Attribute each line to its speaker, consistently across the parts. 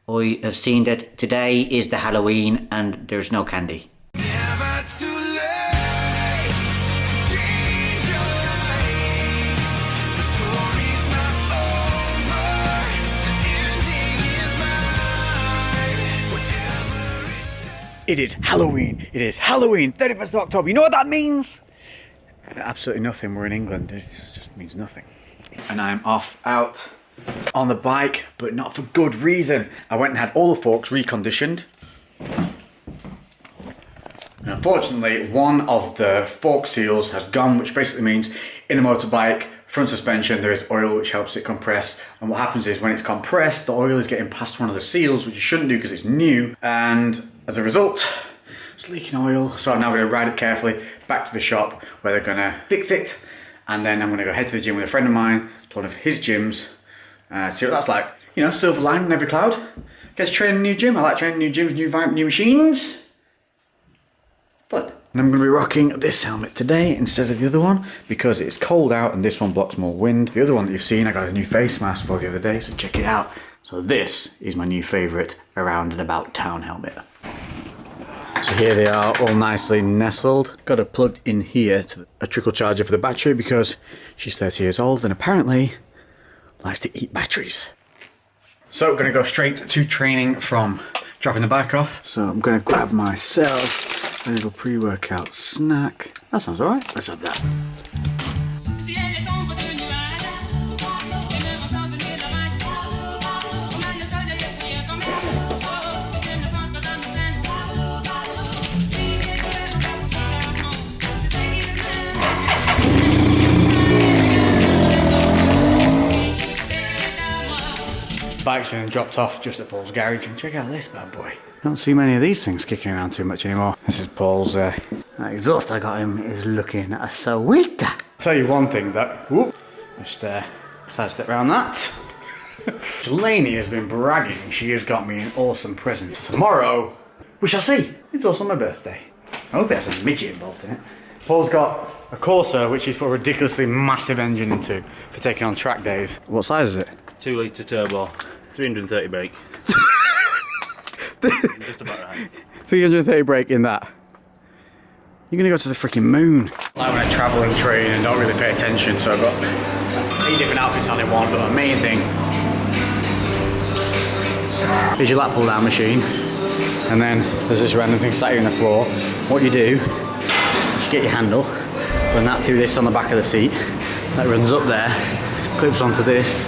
Speaker 1: I have seen that today is the Halloween and there's no candy.
Speaker 2: Never too late to change your life. The story's not over. The ending is mine. Whatever it takes.
Speaker 3: It is Halloween. It is Halloween, 31st of October. You know what that means? Absolutely nothing. We're in England. It just means nothing. And I'm off out on the bike, but not for good reason. I went and had all the forks reconditioned. And unfortunately, one of the fork seals has gone, which basically means in a motorbike, front suspension, there is oil which helps it compress. And what happens is when it's compressed, the oil is getting past one of the seals, which you shouldn't do because it's new. And as a result, it's leaking oil. So I'm now going to ride it carefully back to the shop where they're going to fix it. And then I'm going to go head to the gym with a friend of mine to one of his gyms. See what that's like. You know, silver lining in every cloud. Get to train in a new gym. I like training in new gyms, new machines. Fun. And I'm going to be rocking this helmet today instead of the other one because it's cold out and this one blocks more wind. The other one that you've seen, I got a new face mask for the other day, so check it out. So this is my new favourite around and about town helmet. So here they are, all nicely nestled. Got it plugged in here to a trickle charger for the battery because she's 30 years old and apparently likes to eat batteries. So we're going to go straight to training from dropping the bike off. So I'm going to grab myself a little pre-workout snack. That sounds alright. Let's have that. Bike's in and dropped off just at Paul's garage, and check out this bad boy. Don't see many of these things kicking around too much anymore. This is Paul's exhaust I got him is looking sweet. I'll tell you one thing that, whoop, just sidestep around that. Lainey has been bragging she has got me an awesome present. Tomorrow, we shall see. It's also my birthday. I hope it has a midget involved in it. Paul's got a Corsa, which is for a ridiculously massive engine into for taking on track days. What size is it?
Speaker 4: 2 litre turbo, 330 brake. Just about right.
Speaker 3: 330 brake in that. You're gonna go to the freaking moon. Like when I travel and train and don't really pay attention, so I've got 8 different outfits on in one, but my main thing is your lat pull down machine. And then there's this random thing sat here on the floor. What you do is you get your handle, run that through this on the back of the seat. That runs up there, clips onto this,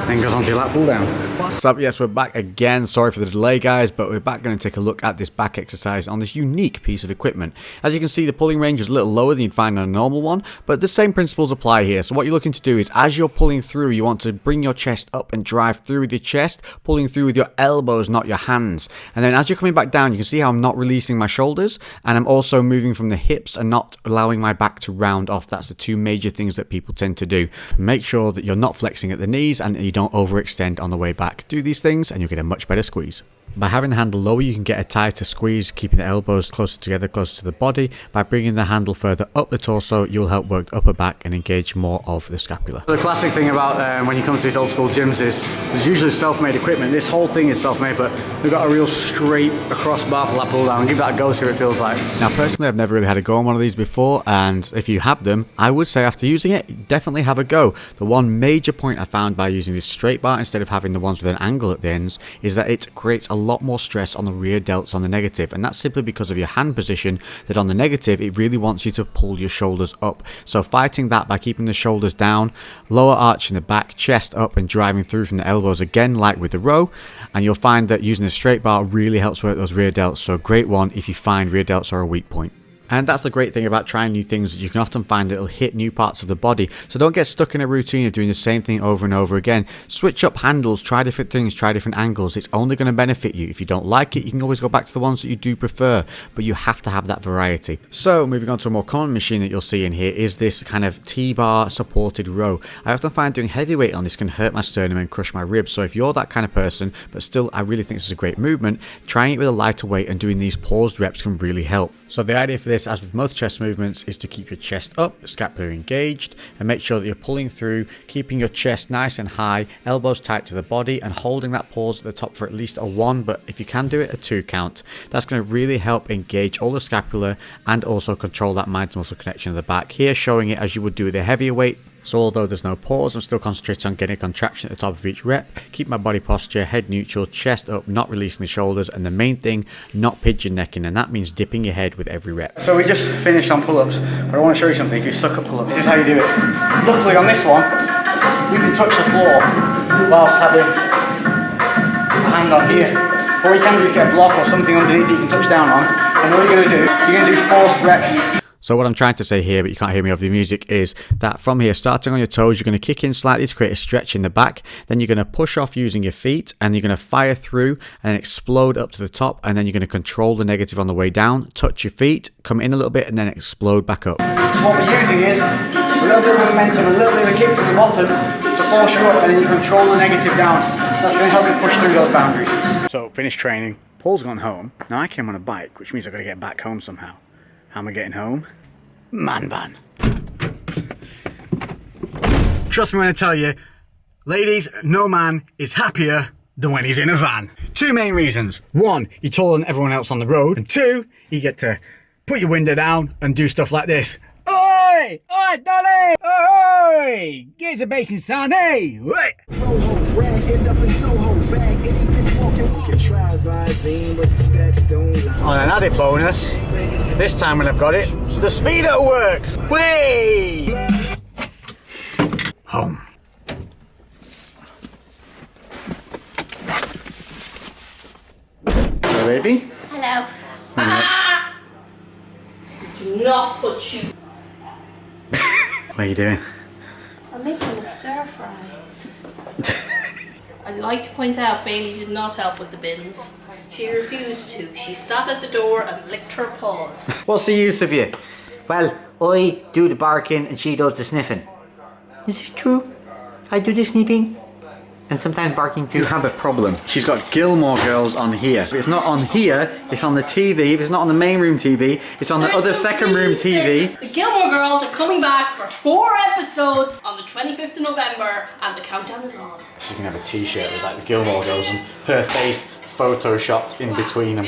Speaker 3: then goes onto your lat pull down. What's up? Yes, we're back again. Sorry for the delay, guys, but we're back going to take a look at this back exercise on this unique piece of equipment. As you can see, the pulling range is a little lower than you'd find on a normal one, but the same principles apply here. So what you're looking to do is, as you're pulling through, you want to bring your chest up and drive through with your chest, pulling through with your elbows, not your hands. And then as you're coming back down, you can see how I'm not releasing my shoulders, and I'm also moving from the hips and not allowing my back to round off. That's the two major things that people tend to do. Make sure that you're not flexing at the knees and you don't overextend on the way back. Do these things and you'll get a much better squeeze. By having the handle lower, you can get a tighter squeeze, keeping the elbows closer together, closer to the body. By bringing the handle further up the torso, you'll help work the upper back and engage more of the scapula. The classic thing about when you come to these old school gyms is there's usually self-made equipment. This whole thing is self-made, but we've got a real straight across bar for that pull down. Give that a go, see what it feels like. Now, personally, I've never really had a go on one of these before, and if you have them, I would say after using it, definitely have a go. The one major point I found by using this straight bar instead of having the ones with an angle at the ends is that it creates a lot more stress on the rear delts on the negative, and that's simply because of your hand position, that on the negative it really wants you to pull your shoulders up. So fighting that by keeping the shoulders down, lower arch in the back, chest up, and driving through from the elbows again like with the row, and you'll find that using a straight bar really helps work those rear delts. So a great one if you find rear delts are a weak point. And that's the great thing about trying new things. You can often find that it'll hit new parts of the body. So don't get stuck in a routine of doing the same thing over and over again. Switch up handles, try different things, try different angles. It's only going to benefit you. If you don't like it, you can always go back to the ones that you do prefer, but you have to have that variety. So moving on to a more common machine that you'll see in here is this kind of T-bar supported row. I often find doing heavy weight on this can hurt my sternum and crush my ribs. So if you're that kind of person, but still I really think this is a great movement, trying it with a lighter weight and doing these paused reps can really help. So the idea for this, as with most chest movements, is to keep your chest up, scapula engaged, and make sure that you're pulling through, keeping your chest nice and high, elbows tight to the body, and holding that pause at the top for at least a 1, but if you can do it, a 2 count. That's going to really help engage all the scapula and also control that mind to muscle connection at the back. Here showing it as you would do with a heavier weight. So although there's no pause, I'm still concentrating on getting a contraction at the top of each rep. Keep my body posture, head neutral, chest up, not releasing the shoulders, and the main thing, not pigeon necking, and that means dipping your head with every rep. So we just finished on pull-ups, but I want to show you something. If you suck at pull-ups, this is how you do it. Luckily on this one, you can touch the floor whilst having a hand on here. What you can do is get a block or something underneath that you can touch down on, and all you're going to do, you're going to do forced reps. So what I'm trying to say here, but you can't hear me over the music, is that from here, starting on your toes, you're going to kick in slightly to create a stretch in the back. Then you're going to push off using your feet, and you're going to fire through and explode up to the top. And then you're going to control the negative on the way down, touch your feet, come in a little bit, and then explode back up. So what we're using is a little bit of momentum, a little bit of a kick from the bottom to force you up, and then you control the negative down. That's going to help you push through those boundaries. So finished training. Paul's gone home. Now I came on a bike, which means I've got to get back home somehow. How am I getting home? Man van. Trust me when I tell you, ladies, no man is happier than when he's in a van. 2 main reasons. 1, you're taller than everyone else on the road. And 2, you get to put your window down and do stuff like this. Oi! Oi, Dolly! Oi! Get the bacon, son, hey! Wait! On an added bonus, this time when I've got it, the speedo works! Way! Home. Hello, baby.
Speaker 5: Hello. Ah! Do not put shoes.
Speaker 3: What are you doing?
Speaker 5: I'm making a stir fry. I'd like to point out Bailey did not help with the bins. She refused to. She sat at the door and licked her paws.
Speaker 1: What's the use of you? Well, I do the barking and she does the sniffing. Is this true? I do the sniffing and sometimes barking too.
Speaker 3: You have a problem. She's got Gilmore Girls on here. If it's not on here, it's on the TV. If it's not on the main room TV, it's on the other second room TV.
Speaker 5: The Gilmore Girls are coming back for 4 episodes on the 25th of November and the countdown is on.
Speaker 3: She's gonna have a t-shirt with like the Gilmore Girls and her face photoshopped in between them.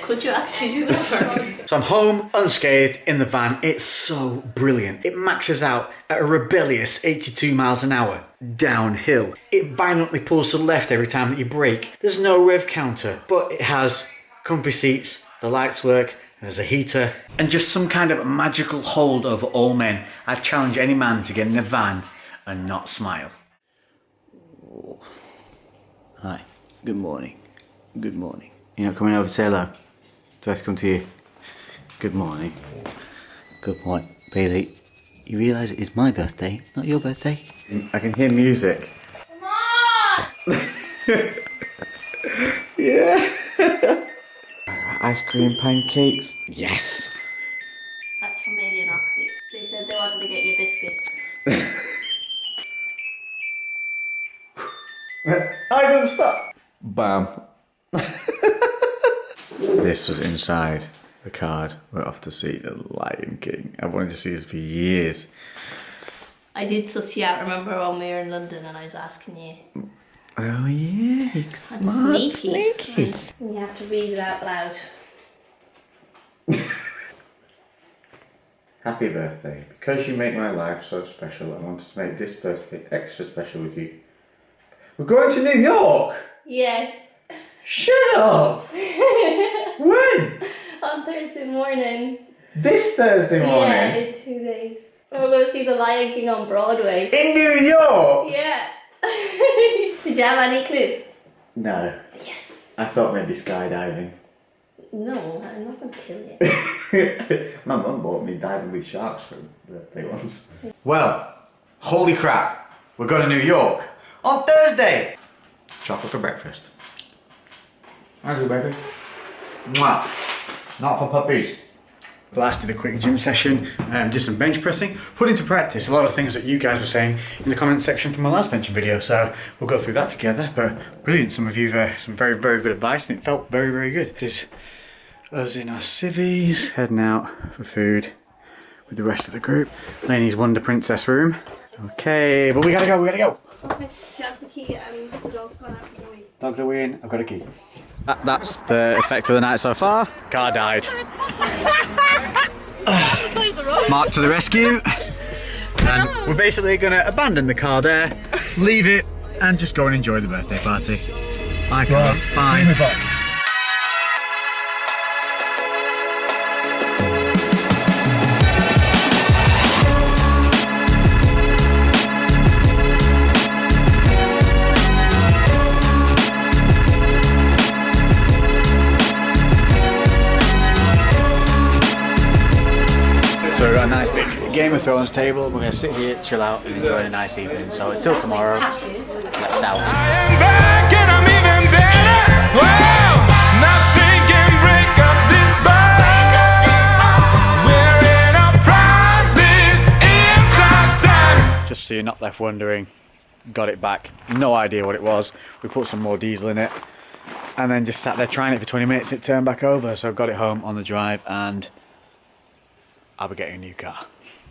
Speaker 5: Could you actually do that for me?
Speaker 3: So I'm home, unscathed, in the van. It's so brilliant. It maxes out at a rebellious 82 miles an hour, downhill. It violently pulls to the left every time that you brake. There's no rev counter, but it has comfy seats, the lights work, and there's a heater, and just some kind of magical hold over all men. I challenge any man to get in a van and not smile. Hi, good morning. Good morning. You're not coming over to say hello? Do I have to come to you? Good morning. Good morning. Bailey, you realise it is my birthday, not your birthday? I can hear music.
Speaker 5: Mom!
Speaker 3: Yeah. Ice cream pancakes. Yes.
Speaker 5: That's from Bailey and Oxy. They said they wanted to get you biscuits.
Speaker 3: I didn't stop. Bam. This was inside the card. We're off to see The Lion King. I've wanted to see this for years.
Speaker 5: I did suss you out, remember when we were in London and I was asking you.
Speaker 3: Oh yeah,
Speaker 5: I'm
Speaker 3: smart,
Speaker 5: sneaky. You have to read it out loud.
Speaker 3: Happy birthday. Because you make my life so special, I wanted to make this birthday extra special with you. We're going to New York!
Speaker 5: Yeah.
Speaker 3: Shut up! When?
Speaker 5: On Thursday morning.
Speaker 3: This Thursday morning?
Speaker 5: Yeah, in 2 days. We're going to see The Lion King on Broadway.
Speaker 3: In New York?
Speaker 5: Yeah. Did you have any clue?
Speaker 3: No.
Speaker 5: Yes.
Speaker 3: I thought maybe skydiving.
Speaker 5: No, I'm not going to kill you.
Speaker 3: My mum bought me diving with sharks for birthday once. Well, holy crap, we're going to New York on Thursday. Chocolate for breakfast. Thank you, baby. Mwah. Not for puppies. Last did a quick gym session, did some bench pressing, put into practice a lot of things that you guys were saying in the comment section from my last benching video, so we'll go through that together. But brilliant, some of you some very, very good advice, and it felt very, very good. Did Us in our civvies, heading out for food with the rest of the group. Lainey's Wonder Princess room. Okay, but we gotta go,
Speaker 5: Okay, do you have the key and the dog's gone out for the week?
Speaker 3: Dogs are in, I've got a key. That's the effect of the night so far. Car died. Mark to the rescue. And we're basically gonna abandon the car there, leave it, and just go and enjoy the birthday party. Bye, car. Bye. So we've got a nice big Game of Thrones table. We're going to sit here, chill out, and enjoy a nice evening. So until tomorrow, let's out.
Speaker 2: I am back and I'm even better. Wow, nothing can break up this bond. We're in a priceless inside time.
Speaker 3: Just so you're not left wondering, got it back. No idea what it was. We put some more diesel in it, and then just sat there trying it for 20 minutes. It turned back over, so I got it home on the drive, and I'll be getting a new car.